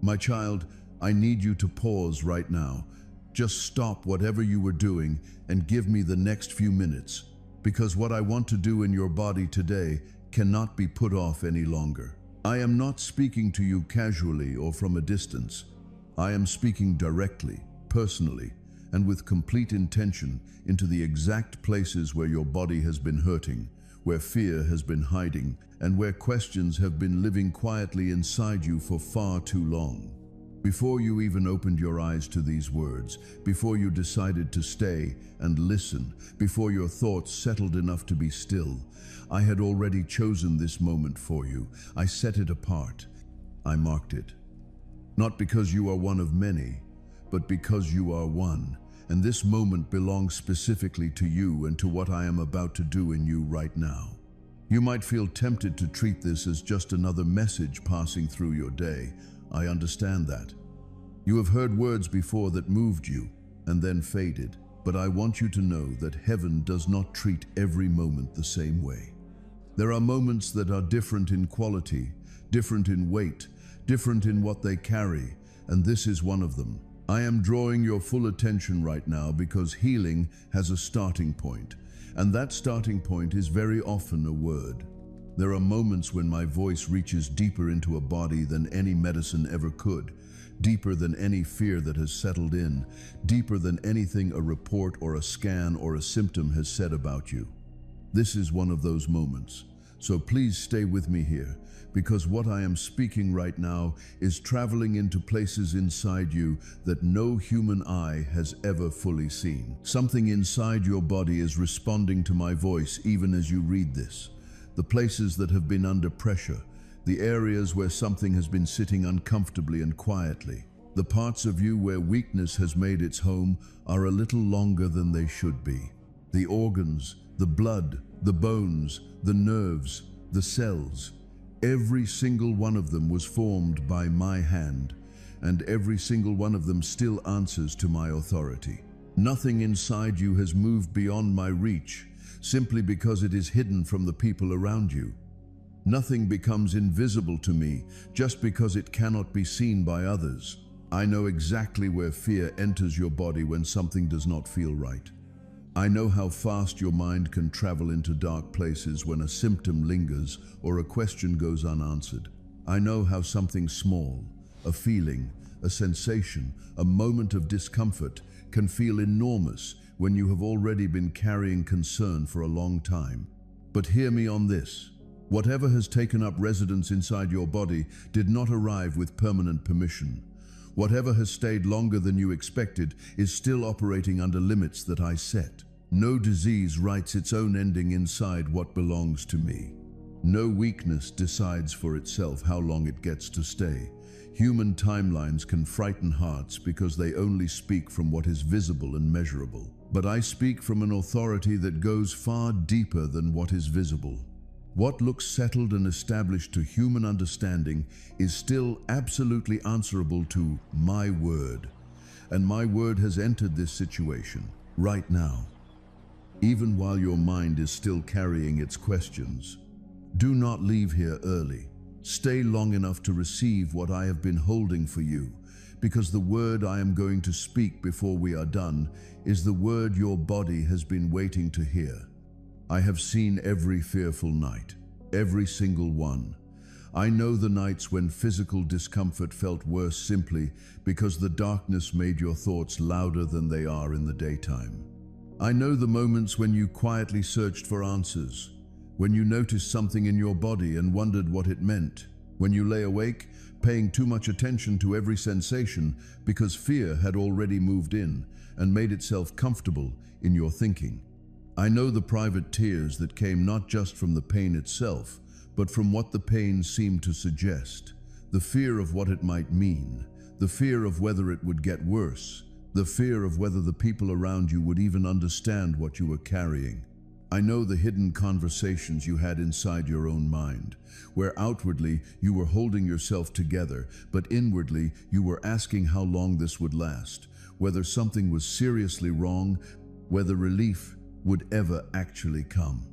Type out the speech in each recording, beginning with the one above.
My child, I need you to pause right now. Just stop whatever you were doing and give me the next few minutes, because what I want to do in your body today cannot be put off any longer. I am not speaking to you casually or from a distance. I am speaking directly, personally, and with complete intention into the exact places where your body has been hurting, where fear has been hiding, and where questions have been living quietly inside you for far too long. Before you even opened your eyes to these words, before you decided to stay and listen, before your thoughts settled enough to be still, I had already chosen this moment for you. I set it apart. I marked it. Not because you are one of many, but because you are one. And this moment belongs specifically to you and to what I am about to do in you right now. You might feel tempted to treat this as just another message passing through your day. I understand that. You have heard words before that moved you and then faded, but I want you to know that heaven does not treat every moment the same way. There are moments that are different in quality, different in weight, different in what they carry, and this is one of them. I am drawing your full attention right now because healing has a starting point, and that starting point is very often a word. There are moments when my voice reaches deeper into a body than any medicine ever could, deeper than any fear that has settled in, deeper than anything a report or a scan or a symptom has said about you. This is one of those moments. So please stay with me here, because what I am speaking right now is traveling into places inside you that no human eye has ever fully seen. Something inside your body is responding to my voice even as you read this. The places that have been under pressure, the areas where something has been sitting uncomfortably and quietly. The parts of you where weakness has made its home are a little longer than they should be. The organs, the blood, the bones, the nerves, the cells, every single one of them was formed by my hand, and every single one of them still answers to my authority. Nothing inside you has moved beyond my reach, simply because it is hidden from the people around you. Nothing becomes invisible to me just because it cannot be seen by others. I know exactly where fear enters your body when something does not feel right. I know how fast your mind can travel into dark places when a symptom lingers or a question goes unanswered. I know how something small, a feeling, a sensation, a moment of discomfort can feel enormous when you have already been carrying concern for a long time. But hear me on this. Whatever has taken up residence inside your body did not arrive with permanent permission. Whatever has stayed longer than you expected is still operating under limits that I set. No disease writes its own ending inside what belongs to me. No weakness decides for itself how long it gets to stay. Human timelines can frighten hearts because they only speak from what is visible and measurable. But I speak from an authority that goes far deeper than what is visible. What looks settled and established to human understanding is still absolutely answerable to my word. And my word has entered this situation right now. Even while your mind is still carrying its questions. Do not leave here early. Stay long enough to receive what I have been holding for you, because the word I am going to speak before we are done is the word your body has been waiting to hear. I have seen every fearful night, every single one. I know the nights when physical discomfort felt worse simply because the darkness made your thoughts louder than they are in the daytime. I know the moments when you quietly searched for answers, when you noticed something in your body and wondered what it meant, when you lay awake, paying too much attention to every sensation because fear had already moved in and made itself comfortable in your thinking. I know the private tears that came not just from the pain itself, but from what the pain seemed to suggest, the fear of what it might mean, the fear of whether it would get worse, the fear of whether the people around you would even understand what you were carrying. I know the hidden conversations you had inside your own mind, where outwardly you were holding yourself together, but inwardly you were asking how long this would last, whether something was seriously wrong, whether relief would ever actually come.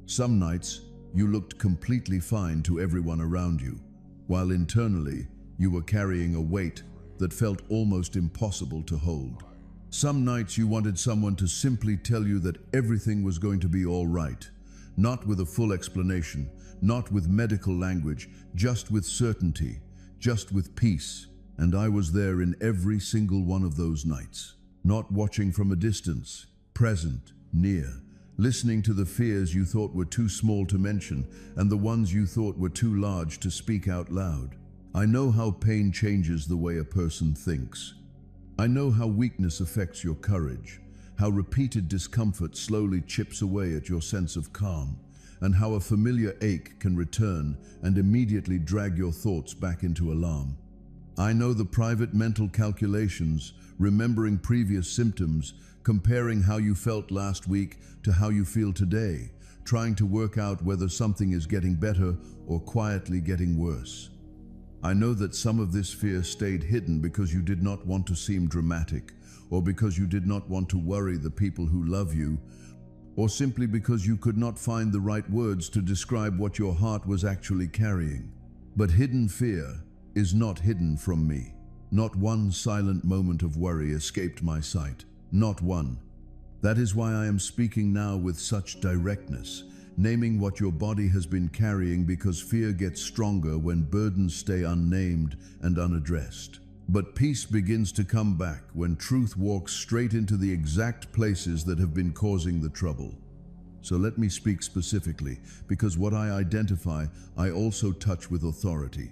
Some nights, you looked completely fine to everyone around you, while internally, You were carrying a weight that felt almost impossible to hold. Some nights you wanted someone to simply tell you that everything was going to be all right, not with a full explanation, not with medical language, just with certainty, just with peace. And I was there in every single one of those nights, not watching from a distance, present, near, listening to the fears you thought were too small to mention and the ones you thought were too large to speak out loud. I know how pain changes the way a person thinks. I know how weakness affects your courage, how repeated discomfort slowly chips away at your sense of calm, and how a familiar ache can return and immediately drag your thoughts back into alarm. I know the private mental calculations, remembering previous symptoms, comparing how you felt last week to how you feel today, trying to work out whether something is getting better or quietly getting worse. I know that some of this fear stayed hidden because you did not want to seem dramatic, or because you did not want to worry the people who love you, or simply because you could not find the right words to describe what your heart was actually carrying. But hidden fear is not hidden from me. Not one silent moment of worry escaped my sight. Not one. That is why I am speaking now with such directness, naming what your body has been carrying, because fear gets stronger when burdens stay unnamed and unaddressed. But peace begins to come back when truth walks straight into the exact places that have been causing the trouble. So let me speak specifically, because what I identify, I also touch with authority.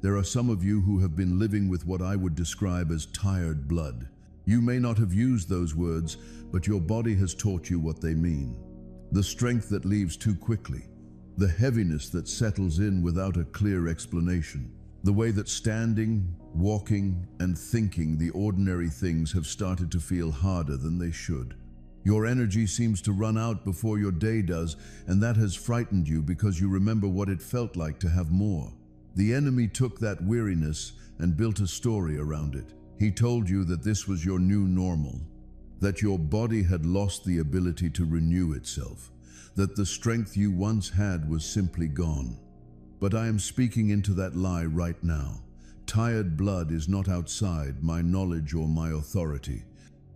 There are some of you who have been living with what I would describe as tired blood. You may not have used those words, but your body has taught you what they mean. The strength that leaves too quickly, the heaviness that settles in without a clear explanation, the way that standing, walking, and thinking the ordinary things have started to feel harder than they should. Your energy seems to run out before your day does, and that has frightened you because you remember what it felt like to have more. The enemy took that weariness and built a story around it. He told you that this was your new normal, that your body had lost the ability to renew itself, that the strength you once had was simply gone. But I am speaking into that lie right now. Tired blood is not outside my knowledge or my authority.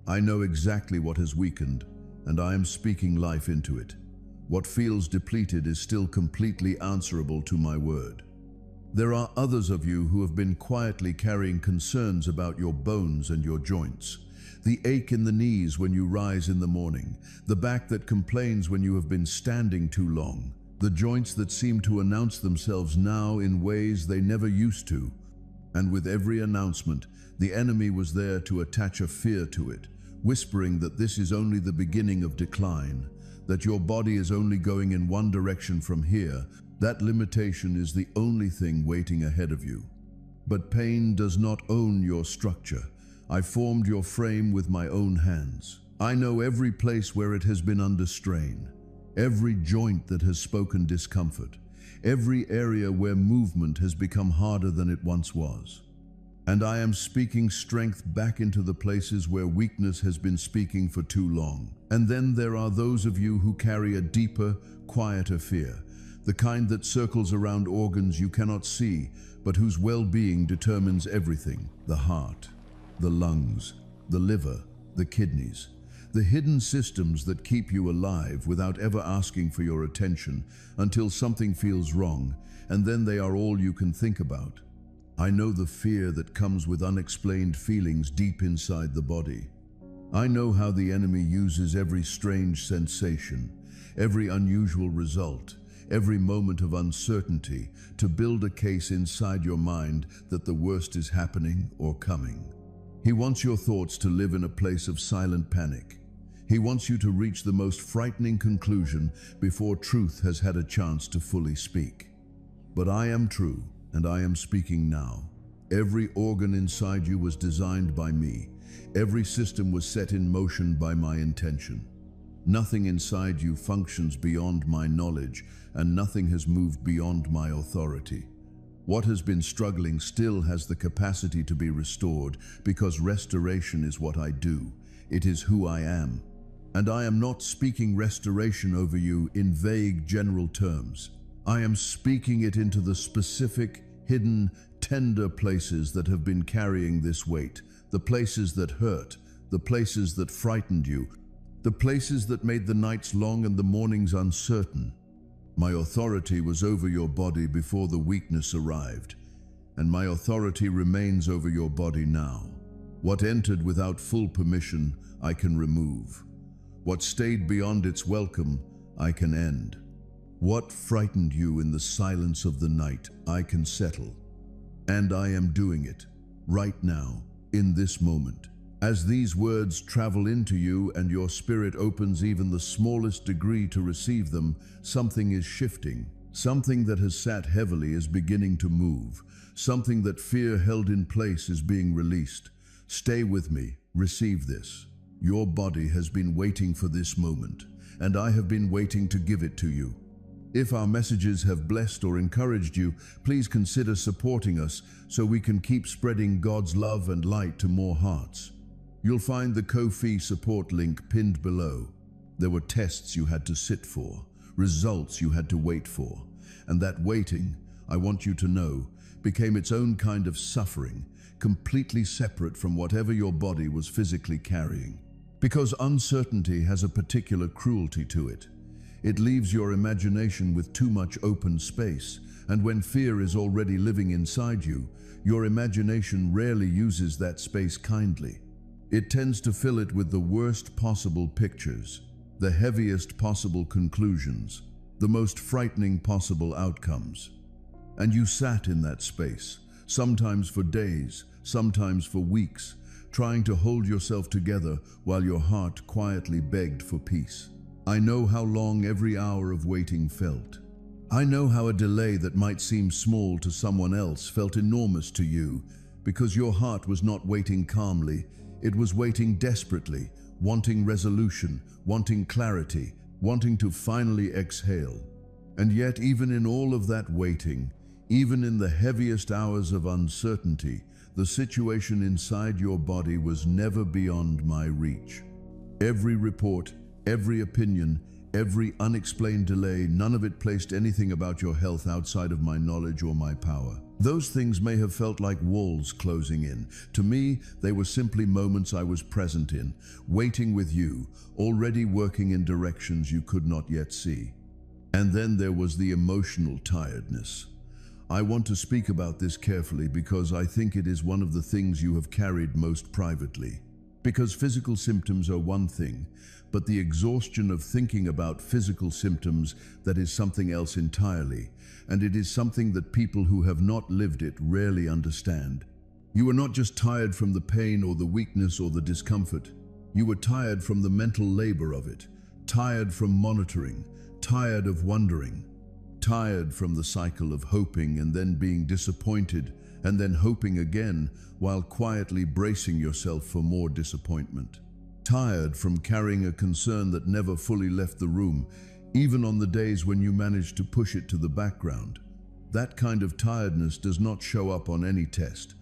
I know exactly what has weakened, and I am speaking life into it. What feels depleted is still completely answerable to my word. There are others of you who have been quietly carrying concerns about your bones and your joints. The ache in the knees when you rise in the morning, the back that complains when you have been standing too long, the joints that seem to announce themselves now in ways they never used to. And with every announcement, the enemy was there to attach a fear to it, whispering that this is only the beginning of decline, that your body is only going in one direction from here. That limitation is the only thing waiting ahead of you. But pain does not own your structure. I formed your frame with my own hands. I know every place where it has been under strain, every joint that has spoken discomfort, every area where movement has become harder than it once was. And I am speaking strength back into the places where weakness has been speaking for too long. And then there are those of you who carry a deeper, quieter fear, the kind that circles around organs you cannot see, but whose well-being determines everything: the heart, the lungs, the liver, the kidneys, the hidden systems that keep you alive without ever asking for your attention until something feels wrong, and then they are all you can think about. I know the fear that comes with unexplained feelings deep inside the body. I know how the enemy uses every strange sensation, every unusual result, every moment of uncertainty to build a case inside your mind that the worst is happening or coming. He wants your thoughts to live in a place of silent panic. He wants you to reach the most frightening conclusion before truth has had a chance to fully speak. But I am true, and I am speaking now. Every organ inside you was designed by me. Every system was set in motion by my intention. Nothing inside you functions beyond my knowledge, and nothing has moved beyond my authority. What has been struggling still has the capacity to be restored, because restoration is what I do. It is who I am. And I am not speaking restoration over you in vague general terms. I am speaking it into the specific, hidden, tender places that have been carrying this weight, the places that hurt, the places that frightened you, the places that made the nights long and the mornings uncertain. My authority was over your body before the weakness arrived, and my authority remains over your body now. What entered without full permission, I can remove. What stayed beyond its welcome, I can end. What frightened you in the silence of the night, I can settle. And I am doing it, right now, in this moment. As these words travel into you and your spirit opens even the smallest degree to receive them, something is shifting. Something that has sat heavily is beginning to move. Something that fear held in place is being released. Stay with me, receive this. Your body has been waiting for this moment, and I have been waiting to give it to you. If our messages have blessed or encouraged you, please consider supporting us so we can keep spreading God's love and light to more hearts. You'll find the Ko-fi support link pinned below. There were tests you had to sit for, results you had to wait for, and that waiting, I want you to know, became its own kind of suffering, completely separate from whatever your body was physically carrying. Because uncertainty has a particular cruelty to it. It leaves your imagination with too much open space, and when fear is already living inside you, your imagination rarely uses that space kindly. It tends to fill it with the worst possible pictures, the heaviest possible conclusions, the most frightening possible outcomes. And you sat in that space, sometimes for days, sometimes for weeks, trying to hold yourself together while your heart quietly begged for peace. I know how long every hour of waiting felt. I know how a delay that might seem small to someone else felt enormous to you, because your heart was not waiting calmly, it was waiting desperately, wanting resolution, wanting clarity, wanting to finally exhale. And yet, even in all of that waiting, even in the heaviest hours of uncertainty, the situation inside your body was never beyond my reach. Every report, every opinion, every unexplained delay, none of it placed anything about your health outside of my knowledge or my power. Those things may have felt like walls closing in. To me, they were simply moments I was present in, waiting with you, already working in directions you could not yet see. And then there was the emotional tiredness. I want to speak about this carefully because I think it is one of the things you have carried most privately. Because physical symptoms are one thing, but the exhaustion of thinking about physical symptoms, that is something else entirely, and it is something that people who have not lived it rarely understand. You were not just tired from the pain or the weakness or the discomfort. You were tired from the mental labor of it, tired from monitoring, tired of wondering, tired from the cycle of hoping and then being disappointed and then hoping again while quietly bracing yourself for more disappointment. Tired from carrying a concern that never fully left the room, even on the days when you managed to push it to the background. That kind of tiredness does not show up on any test.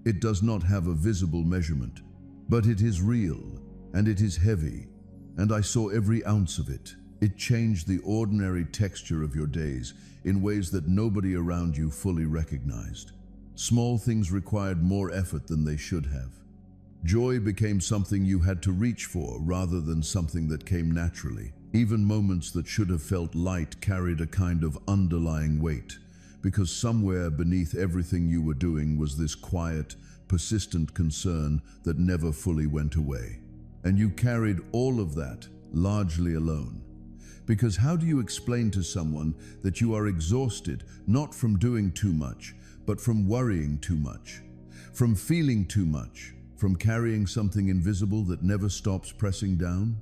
It does not have a visible measurement, but it is real and it is heavy, and I saw every ounce of it. It changed the ordinary texture of your days in ways that nobody around you fully recognized. Small things required more effort than they should have. Joy became something you had to reach for rather than something that came naturally. Even moments that should have felt light carried a kind of underlying weight, because somewhere beneath everything you were doing was this quiet, persistent concern that never fully went away. And you carried all of that largely alone. Because how do you explain to someone that you are exhausted, not from doing too much, but from worrying too much, from feeling too much, from carrying something invisible that never stops pressing down?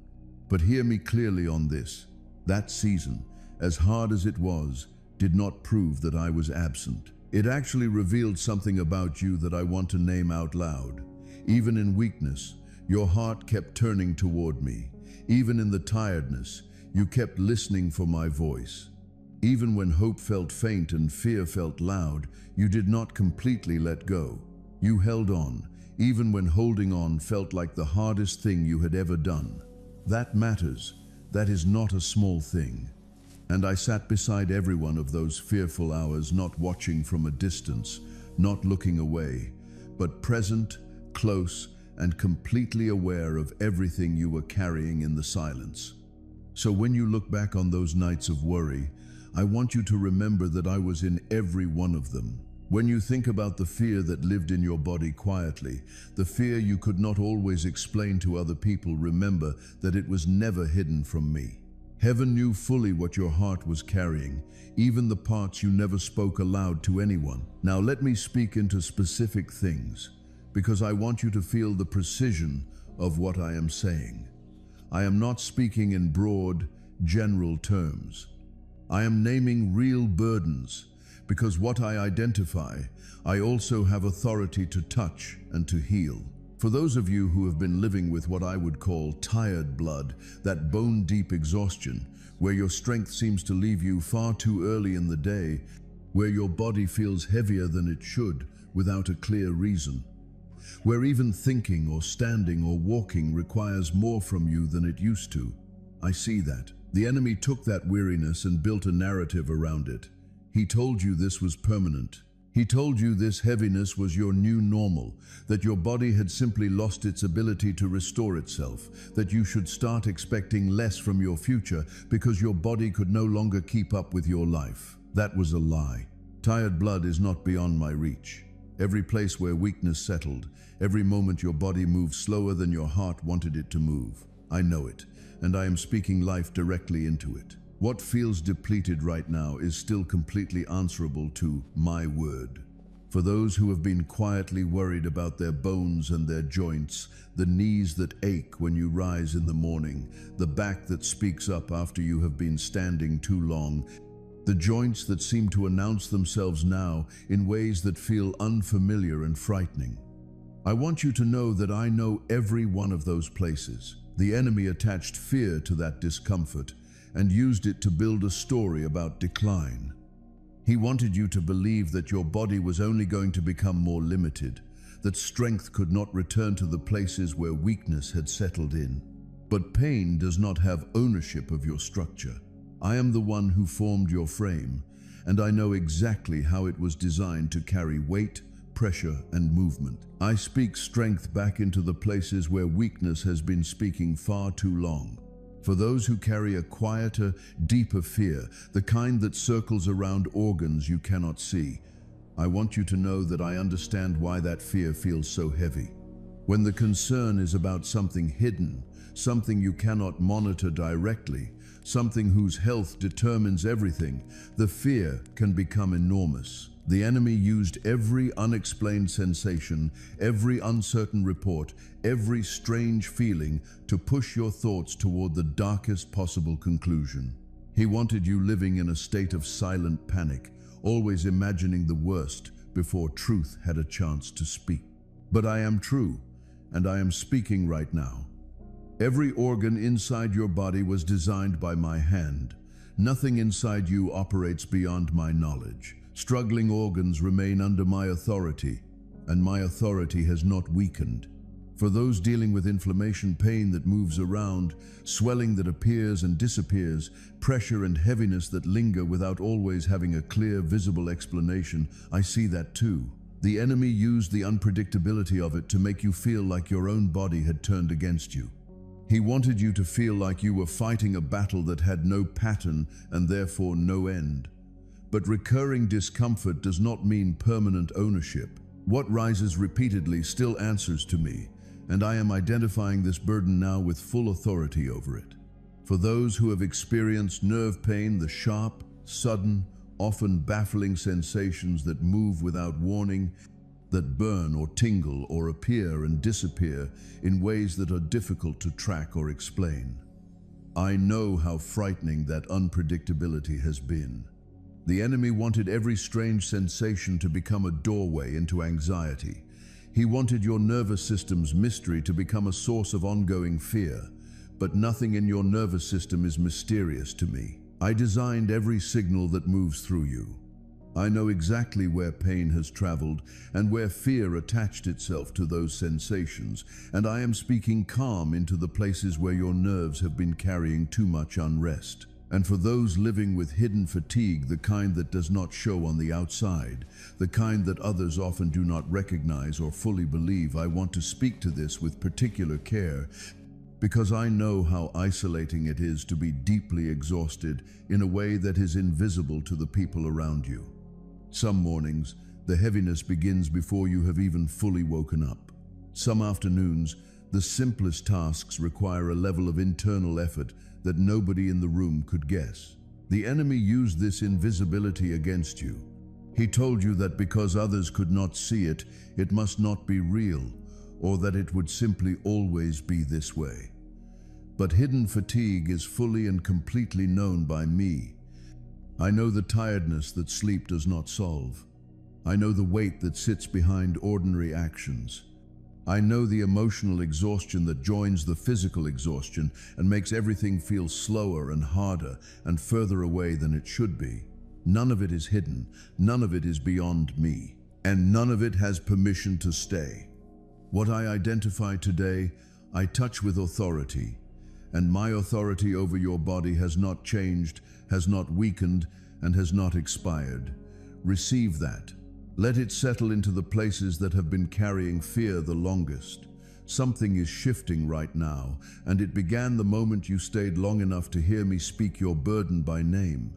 But hear me clearly on this. That season, as hard as it was, did not prove that I was absent. It actually revealed something about you that I want to name out loud. Even in weakness, your heart kept turning toward me. Even in the tiredness, you kept listening for my voice. Even when hope felt faint and fear felt loud, you did not completely let go. You held on, even when holding on felt like the hardest thing you had ever done. That matters. That is not a small thing. And I sat beside every one of those fearful hours, not watching from a distance, not looking away, but present, close, and completely aware of everything you were carrying in the silence. So when you look back on those nights of worry, I want you to remember that I was in every one of them. When you think about the fear that lived in your body quietly, the fear you could not always explain to other people, remember that it was never hidden from me. Heaven knew fully what your heart was carrying, even the parts you never spoke aloud to anyone. Now let me speak into specific things, because I want you to feel the precision of what I am saying. I am not speaking in broad, general terms. I am naming real burdens, because what I identify, I also have authority to touch and to heal. For those of you who have been living with what I would call tired blood, that bone-deep exhaustion, where your strength seems to leave you far too early in the day, where your body feels heavier than it should without a clear reason, where even thinking or standing or walking requires more from you than it used to. I see that. The enemy took that weariness and built a narrative around it. He told you this was permanent. He told you this heaviness was your new normal, that your body had simply lost its ability to restore itself, that you should start expecting less from your future because your body could no longer keep up with your life. That was a lie. Tired blood is not beyond my reach. Every place where weakness settled, every moment your body moved slower than your heart wanted it to move. I know it, and I am speaking life directly into it. What feels depleted right now is still completely answerable to my word. For those who have been quietly worried about their bones and their joints, the knees that ache when you rise in the morning, the back that speaks up after you have been standing too long, the joints that seem to announce themselves now in ways that feel unfamiliar and frightening. I want you to know that I know every one of those places. The enemy attached fear to that discomfort and used it to build a story about decline. He wanted you to believe that your body was only going to become more limited, that strength could not return to the places where weakness had settled in. But pain does not have ownership of your structure. I am the one who formed your frame, and I know exactly how it was designed to carry weight, pressure, and movement. I speak strength back into the places where weakness has been speaking far too long. For those who carry a quieter, deeper fear, the kind that circles around organs you cannot see, I want you to know that I understand why that fear feels so heavy. When the concern is about something hidden, something you cannot monitor directly, something whose health determines everything, the fear can become enormous. The enemy used every unexplained sensation, every uncertain report, every strange feeling to push your thoughts toward the darkest possible conclusion. He wanted you living in a state of silent panic, always imagining the worst before truth had a chance to speak. But I am true, and I am speaking right now. Every organ inside your body was designed by my hand. Nothing inside you operates beyond my knowledge. Struggling organs remain under my authority, and my authority has not weakened. For those dealing with inflammation, pain that moves around, swelling that appears and disappears, pressure and heaviness that linger without always having a clear, visible explanation, I see that too. The enemy used the unpredictability of it to make you feel like your own body had turned against you. He wanted you to feel like you were fighting a battle that had no pattern and therefore no end. But recurring discomfort does not mean permanent ownership. What rises repeatedly still answers to me, and I am identifying this burden now with full authority over it. For those who have experienced nerve pain, the sharp, sudden, often baffling sensations that move without warning, that burn or tingle or appear and disappear in ways that are difficult to track or explain. I know how frightening that unpredictability has been. The enemy wanted every strange sensation to become a doorway into anxiety. He wanted your nervous system's mystery to become a source of ongoing fear. But nothing in your nervous system is mysterious to me. I designed every signal that moves through you. I know exactly where pain has traveled and where fear attached itself to those sensations, and I am speaking calm into the places where your nerves have been carrying too much unrest. And for those living with hidden fatigue, the kind that does not show on the outside, the kind that others often do not recognize or fully believe, I want to speak to this with particular care because I know how isolating it is to be deeply exhausted in a way that is invisible to the people around you. Some mornings, the heaviness begins before you have even fully woken up. Some afternoons, the simplest tasks require a level of internal effort that nobody in the room could guess. The enemy used this invisibility against you. He told you that because others could not see it, it must not be real, or that it would simply always be this way. But hidden fatigue is fully and completely known by me. I know the tiredness that sleep does not solve. I know the weight that sits behind ordinary actions. I know the emotional exhaustion that joins the physical exhaustion and makes everything feel slower and harder and further away than it should be. None of it is hidden, none of it is beyond me, and none of it has permission to stay. What I identify today, I touch with authority, and my authority over your body has not changed, has not weakened, and has not expired. Receive that. Let it settle into the places that have been carrying fear the longest. Something is shifting right now, and it began the moment you stayed long enough to hear me speak your burden by name.